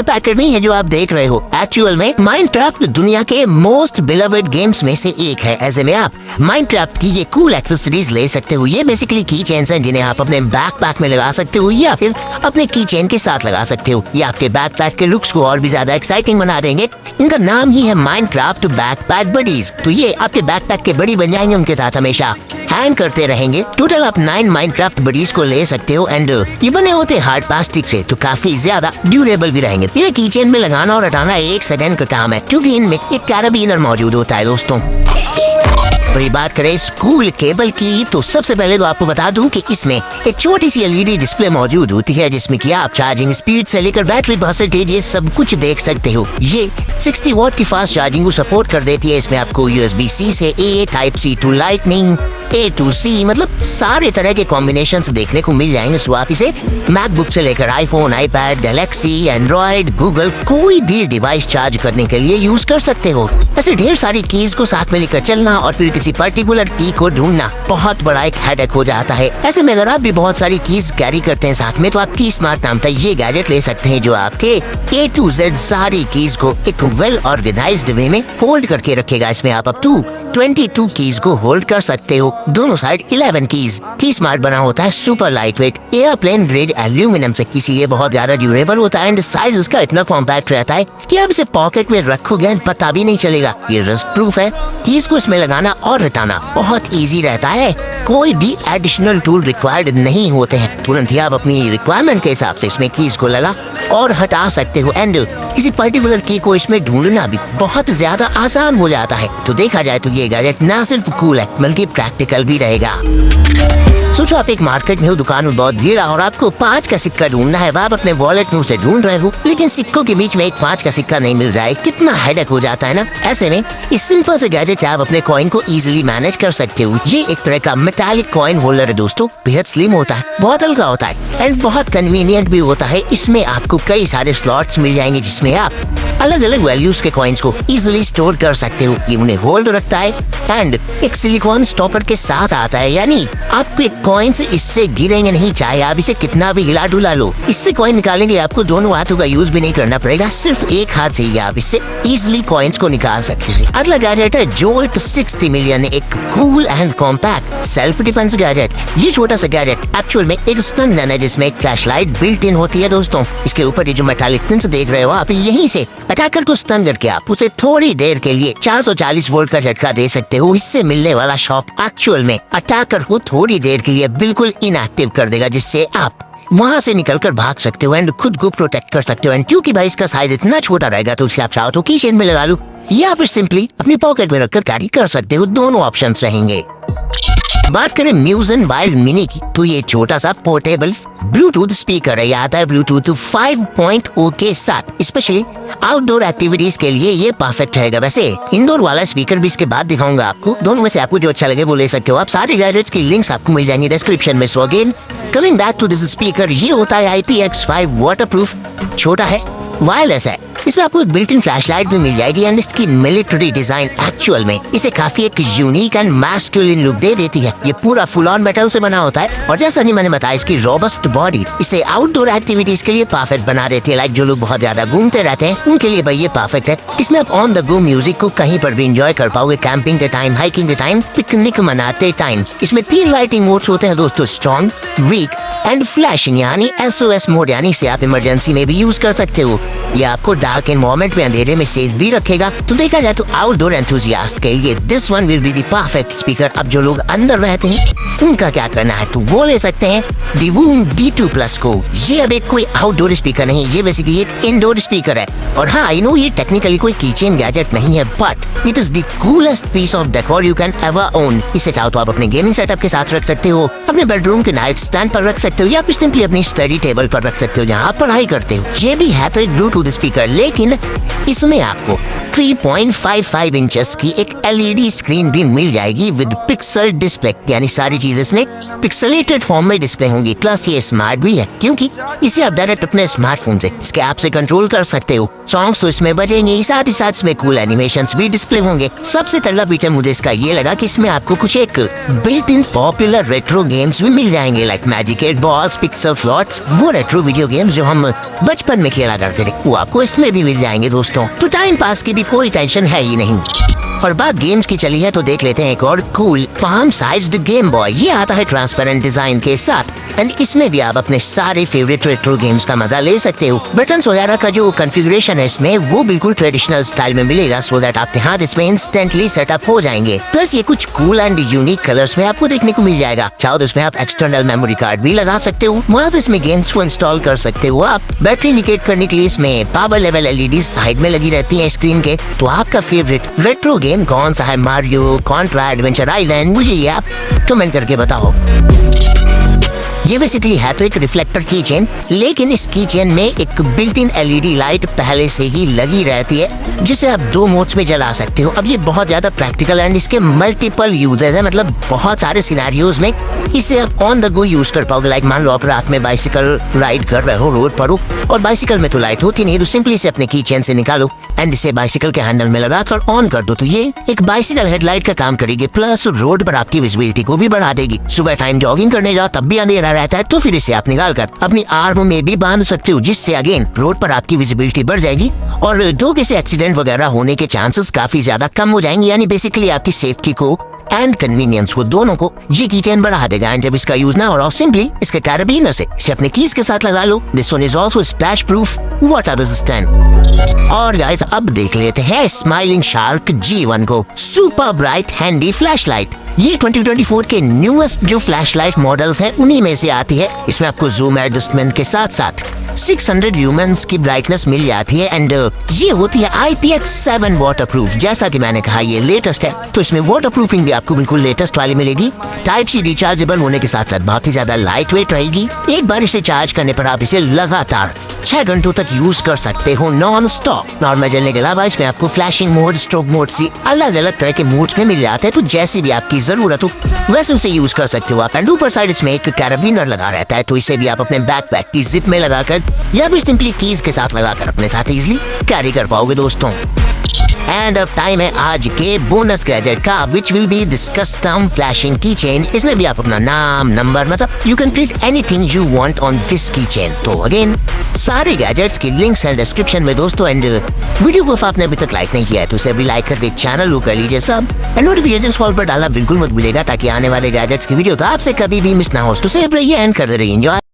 Packet नहीं है जो आप देख रहे हो। एक्चुअल में माइनक्राफ्ट दुनिया के मोस्ट बिलवेड गेम्स में से एक है। ऐसे में आप माइनक्राफ्ट की ये कूल एक्सेसरीज ले सकते हो। ये बेसिकली की चेन्स हैं जिन्हें आप अपने बैकपैक में लगा सकते हो या फिर अपने की चेन के साथ लगा सकते हो। ये आपके बैकपैक के लुक्स को और भी ज्यादा एक्साइटिंग बना देंगे। इनका नाम ही है माइनक्राफ्ट बैकपैक बडीज। तो ये आपके बैकपैक के बड़ी बन जाएंगे, उनके साथ हमेशा हैंग करते रहेंगे। टोटल आप 9 माइनक्राफ्ट बडीज को ले सकते हो एंड ये बने होते हैं हार्ड प्लास्टिक से, तो काफी ज्यादा ड्यूरेबल भी रहेंगे। ये कीचेन में लगाना और हटाना 1 सेकंड का काम है, क्योंकि इनमें एक कैराबिनर मौजूद होता है दोस्तों। तो बात करें स्कूल केबल की, तो सबसे पहले तो आपको बता दूं कि इसमें एक छोटी सी एलईडी डिस्प्ले मौजूद होती है जिसमें कि आप चार्जिंग स्पीड से लेकर बैटरी परसेंटेज ये सब कुछ देख सकते हो। ये 60 वॉट की फास्ट चार्जिंग को सपोर्ट कर देती है। इसमें आपको USB-C से A, Type-C to Lightning, A to C, मतलब सारे तरह के कॉम्बिनेशन देखने को मिल जाएंगे। सो आप इसे मैकबुक से लेकर iPhone, iPad, Galaxy, Android, Google, कोई भी डिवाइस चार्ज करने के लिए यूज कर सकते हो। ऐसे ढेर सारी कीज को साथ में लेकर चलना और फिर किसी पर्टिकुलर की को ढूंढना बहुत बड़ा एक हेडेक हो जाता है। ऐसे में अगर आप भी बहुत सारी कीज कैरी करते हैं साथ में, तो आप की स्मार्ट नाम का ये गैजेट ले सकते हैं जो आपके A to Z सारी कीज को एक वेल ऑर्गेनाइज्ड वे में होल्ड करके रखेगा। इसमें आप अप टू 22 कीज को होल्ड कर सकते हो, दोनों साइड 11 कीज। की स्मार्ट बना होता है super light weight airplane grade aluminium से, इसीलिए बहुत ज्यादा ड्यूरेबल होता है एंड साइज इसका इतना कॉम्पैक्ट रहता है कि आप इसे पॉकेट में रखोगे एंड पता भी नहीं चलेगा। ये रस्ट प्रूफ है। कीज को इसमें लगाना और हटाना बहुत इजी रहता है। कोई भी एडिशनल टूल रिक्वायर्ड नहीं होते हैं। तुरंत ही आप अपनी रिक्वायरमेंट के हिसाब से इसमें कीज को लगा और हटा सकते हो एंड किसी पर्टिकुलर की को इसमें ढूंढना भी बहुत ज्यादा आसान हो जाता है। तो देखा जाए तो ये गैजेट ना सिर्फ कूल है बल्कि प्रैक्टिकल भी रहेगा। सोचो आप एक मार्केट में हो, दुकान में बहुत भीड़ और आपको 5 का सिक्का ढूंढना है। आप अपने वॉलेट में उसे ढूंढ रहे हो लेकिन सिक्कों के बीच में एक 5 का सिक्का नहीं मिल रहा है। कितना हेडेक हो जाता है ना। ऐसे में इस सिंपल से गैजेट से आप अपने कॉइन को इजीली मैनेज कर सकते हो। ये एक तरह का मेटालिक कॉइन होल्डर है दोस्तों। बेहद स्लिम होता है, बहुत हल्का होता है एंड बहुत कन्वीनियंट भी होता है। इसमें आपको कई सारे स्लॉट्स मिल जाएंगे जिसमें आप अलग अलग वैल्यूज के कॉइन्स को इजीली स्टोर कर सकते हो। ये उन्हें होल्ड रखता है एंड एक सिलिकॉन स्टॉपर के साथ आता है, यानी आपके कॉइन्स इससे गिरेंगे नहीं, चाहे आप इसे कितना भी हिला डुला लो। इससे कॉइन निकालेंगे आपको दोनों हाथों का यूज भी नहीं करना पड़ेगा, सिर्फ एक हाथ से ही आप इससे इजीली कॉइन्स को निकाल सकते हैं। अगला गैजेट है जोल्ट 60 मिलियन, एक cool and compact self defence gadget. ये छोटा सा गैजेट एक्चुअल में एक स्टन गन है जिसमें एक फ्लैशलाइट बिल्ट इन होती है दोस्तों। इसके ऊपर ये जो मेटालिक पिन्स देख रहे हो आप, यहीं से अटैकर को स्टन करके आप उसे थोड़ी देर के लिए 440 वोल्ट का झटका दे सकते हो। इससे मिलने वाला शॉक एक्चुअल में अटैकर को थोड़ी देर के लिए बिल्कुल इनएक्टिव कर देगा, जिससे आप वहाँ से निकलकर भाग सकते हो एंड खुद को प्रोटेक्ट कर सकते हो। एंड क्योंकि भाई इसका साइज इतना छोटा रहेगा तो इसे आप चाहो तो की चेन में लगा लो या फिर सिंपली अपनी पॉकेट में रखकर कैरी कर सकते हो। दोनों ऑप्शंस रहेंगे। बात करें म्यूज एंड वाइल्ड मिनी की, तो ये छोटा सा पोर्टेबल ब्लूटूथ स्पीकर है। ये आता है ब्लूटूथ 5.0 के साथ। स्पेशली आउटडोर एक्टिविटीज के लिए ये परफेक्ट रहेगा। वैसे इंडोर वाला स्पीकर भी इसके बाद दिखाऊंगा आपको। दोनों में से आपको जो अच्छा लगे वो ले सकते हो आप। सारे गैजेट्स की लिंक्स आपको मिल जाएंगे डिस्क्रिप्शन में। So again coming back to this speaker, ये होता है IPX5 वाटरप्रूफ, छोटा है, वायरलेस है। इसमें आपको एक बिल्ट इन फ्लैशलाइट भी मिल जाएगी एंड इसकी मिलिट्री डिजाइन एक्चुअल में इसे काफी एक यूनिक एंड मैस्कुलिन लुक दे देती है। ये पूरा फुल ऑन मेटल से बना होता है और जैसा नहीं मैंने बताया इसकी रोबस्ट बॉडी इसे आउटडोर एक्टिविटीज के लिए परफेक्ट बना देती है। लाइक जो लोग बहुत ज्यादा घूमते रहते हैं उनके लिए भाई ये परफेक्ट है। इसमें आप ऑन द गो म्यूजिक को कहीं पर भी एंजॉय कर पाओगे, कैंपिंग के टाइम, हाइकिंग के टाइम, पिकनिक मनाते टाइम। इसमें 3 लाइटिंग मोड्स होते हैं दोस्तों, स्ट्रॉन्ग, वीक एंड फ्लैशिंग, यानी SOS मोड, यानी इसे आप इमरजेंसी में भी यूज कर सकते हो। ये आपको डार्क एनवायरनमेंट में अंधेरे में सेफ भी रखेगा। तो देखा जाए तो आउटडोर एंथुसियास्ट के लिए this one will be the perfect speaker. अब जो लोग अंदर रहते हैं उनका क्या करना है, तो वो ले सकते हैं द वूम D2 Plus को। ये अब एक कोई आउटडोर स्पीकर नहीं, ये बेसिकली एक इंडोर स्पीकर है। और हाँ, आई नो ये टेक्निकली कोई कीचेन गैजेट नहीं है, but it is the coolest piece of decor you can ever own. इसे चाहो तो आप अपने गेमिंग सेटअप के साथ रख सकते हो, अपने बेडरूम के नाइट स्टैंड पर रख सकते हो या फिर सिंपली अपनी स्टडी टेबल पर रख सकते हो जहाँ आप पढ़ाई करते हो। ये भी है तो एक ब्लूटूथ स्पीकर, लेकिन इसमें आपको 3.55 इंचेस की एक LED स्क्रीन भी मिल जाएगी विद पिक्सल डिस्प्ले, यानी सारी चीजें इसमें पिक्सेलेटेड फॉर्म में डिस्प्ले होंगी। प्लस ये स्मार्ट भी है क्योंकि इसे आप डायरेक्ट अपने स्मार्टफोन से इसके ऐप से कंट्रोल कर सकते हो। सॉन्ग्स तो इसमें बजेंगे ही, साथ इसमें कूल एनिमेशंस भी डिस्प्ले होंगे। सबसे तगड़ा फीचर मुझे इसका ये लगा कि इसमें आपको कुछ एक built in popular retro games भी मिल जाएंगे, like magic 8 balls, pixel floats, वो रेट्रो वीडियो गेम्स जो हम बचपन में खेला करते थे, वो आपको इसमें भी मिल जाएंगे दोस्तों। तो टाइम पास की भी कोई टेंशन है ही नहीं। और बात गेम्स की चली है तो देख लेते हैं एक और cool palm sized game boy. ये आता है ट्रांसपेरेंट डिजाइन के साथ एंड इसमें भी आप अपने सारे फेवरेट रेट्रो गेम्स का मजा ले सकते हो। बटन्स वगैरह का जो कॉन्फ़िगरेशन है इसमें वो बिल्कुल ट्रेडिशनल स्टाइल में मिलेगा, सो दैट आपके हाथ इसमें इंस्टेंटली सेटअप हो जाएंगे। प्लस ये कुछ कूल एंड यूनिक कलर्स में आपको देखने को मिल जाएगा। चाहो तो इसमें आप एक्सटर्नल मेमोरी कार्ड भी लगा सकते हो, वहाँ से इसमें गेम्स को इंस्टॉल कर सकते हो आप। बैटरी इंडिकेट करने के लिए इसमें पावर लेवल एलईडी साइड में लगी रहती है स्क्रीन के। तो आपका फेवरेट रेट्रो गेम कौन सा है? Mario, Contra, adventure island? मुझे ये आप कमेंट करके बताओ। ये बेसिकली है तो एक रिफ्लेक्टर की चेन, लेकिन इस की चेन में एक बिल्ट इन एलईडी लाइट पहले से ही लगी रहती है जिसे आप 2 मोड्स में जला सकते हो। अब ये बहुत ज्यादा प्रैक्टिकल एंड इसके मल्टीपल यूजेस है, मतलब बहुत सारे सिनेरियोज में इसे आप ऑन द गो यूज कर पाओगे। लाइक मान लो आप रात में बाइसिकल राइड कर रहे हो रोड पर हो और बाइसिकल में तो लाइट होती नहीं, तो सिंपली इसे अपने की चेन से निकालो एंड इसे बाइसिकल के हैंडल में लगा कर ऑन कर दो, तो ये एक बाइसिकल हेडलाइट का काम करेगी। प्लस रोड पर आपकी विजिबिलिटी को भी बढ़ा देगी। सुबह टाइम जॉगिंग करने जाओ तब भी अंधेरा रहता है, तो फिर इसे आप निकाल कर अपनी आर्म में भी बांध सकते हो, जिससे अगेन रोड पर आपकी विजिबिलिटी बढ़ जाएगी और धोखे से एक्सीडेंट वगैरह होने के चांसेस काफी ज्यादा कम हो जाएंगे। यानी बेसिकली आपकी सेफ्टी को एंड कन्वीनियंस को दोनों को ये की चेन बढ़ा देगा। एंड जब इसका यूज ना हो रहा हो, सिंपली इसके कैरेबिनर से इसे अपने कीज के साथ लगा लो। This one is also splash proof, water resistant. और गाइस अब देख लेते हैं स्माइलिंग शार्क G1 को, सुपर ब्राइट हैंडी फ्लैशलाइट। ये 2024 के न्यूएस्ट जो फ्लैशलाइट मॉडल्स हैं उन्हीं में से आती है। इसमें आपको जूम एडजस्टमेंट के साथ साथ 600 ल्यूमेंस की ब्राइटनेस मिल जाती है एंड ये होती है IPX7 वाटरप्रूफ। जैसा कि मैंने कहा ये लेटेस्ट है, तो इसमें वाटरप्रूफिंग भी आपको बिल्कुल लेटेस्ट वाली मिलेगी। टाइप सी रिचार्जेबल होने के साथ साथ बहुत ही ज्यादा लाइट वेट रहेगी। एक बार इसे चार्ज करने पर आप इसे लगातार 6 घंटों तक यूज कर सकते हो नॉन स्टॉप। नॉर्मल जलने के अलावा इसमें आपको फ्लैशिंग मोड, स्ट्रोब मोड सी अलग अलग तरह के मोड्स में मिल जाते हैं, तो जैसी भी आपकी जरूरत हो वैसे उसे यूज कर सकते हो आप। एंड ऊपर साइड इसमें एक कैराबिनर लगा रहता है, तो इसे भी आप अपने बैकपैक की जिप में लगाकर या फिर सिंपली कीज के साथ लगाकर अपने साथ इजीली कैरी कर पाओगे दोस्तों। एंड अब टाइम है आज के बोनस गैजेट का, which will be this custom flashing की चेन। इसमें भी आप अपना नाम, नंबर, मतलब you can print anything you want on this की चेन। तो अगेन सारे गैजेट्स की लिंक्स हैं डिस्क्रिप्शन में दोस्तों। एंड वीडियो को आपने अभी तक लाइक नहीं किया है तो उसे अभी लाइक करके चैनल को कर लीजिए सब, एंड नोटिफिकेशन कॉल पर डालना बिल्कुल मत भूलिएगा ताकि आने वाले गैजेट्स की वीडियो तो आपसे कभी भी मिस ना हो। तो सेव रहिए एंड करते रहिए एंजॉय।